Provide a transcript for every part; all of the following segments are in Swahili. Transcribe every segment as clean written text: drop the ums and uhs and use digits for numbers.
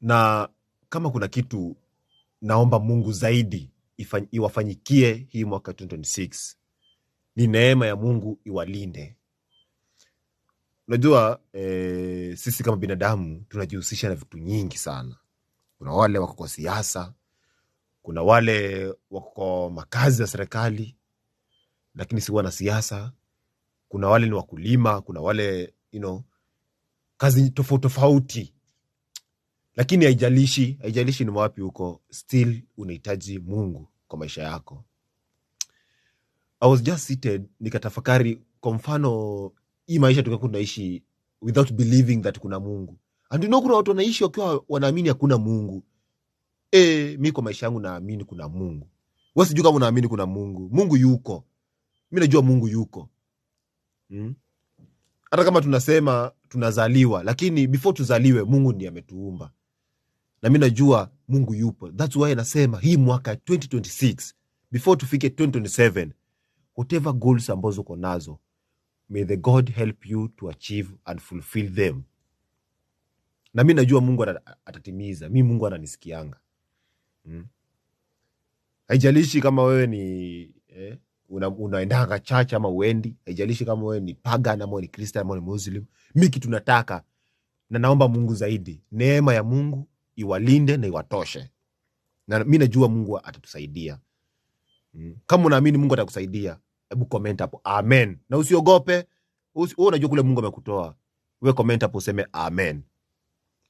Na kama kuna kitu naomba Mungu zaidi iwafanyikie hii mwaka 2026 ni neema ya Mungu iwalinde. Unajua sisi kama binadamu tunajihusisha na vitu nyingi sana. Kuna wale wako kwa siasa, kuna wale wako kwa makazi ya serikali lakini si wana siasa, kuna wale ni wakulima, kuna wale kazi tofauti. Lakini haijalishi ni wapi huko, still unahitaji Mungu kwa maisha yako. I was just seated nikatafakari, kwa mfano hii maisha tungekuwa tunaishi without believing that kuna Mungu. And kuna watu wanaishi wakiwa wanaamini hakuna Mungu. Mi kwa maisha yangu naamini kuna Mungu. Wewe sijui kama unaamini kuna Mungu. Mungu yuko. Mimi najua Mungu yuko. Hata kama tunasema tunazaliwa, lakini before tuzaliwe Mungu ndiye ametuumba. Na mimi najua Mungu yupo. That's why nasema hii mwaka 2026 before tufike 2027, whatever goals ambazo uko nazo, may the God help you to achieve and fulfill them. Na mimi najua Mungu atatimiza. Mimi Mungu ananisikianga. Haijalishi kama wewe ni unaendanga church ama uendi, haijalishi kama wewe ni pagan ama ni Christian ama ni Muslim. Mimi kitu nataka na naomba Mungu zaidi, neema ya Mungu iwalinde na iwatoshe. Na mimi najua Mungu atatusaidia. Kama unaamini Mungu atakusaidia, hebu comment hapo amen. Na usiogope. Wewe unajua kule Mungu amekutoa. Wewe comment hapo useme amen.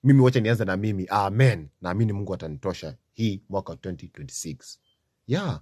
Mimi wacha nianze na mimi amen. Naamini Mungu atanitosha hii mwaka 2026. Yeah.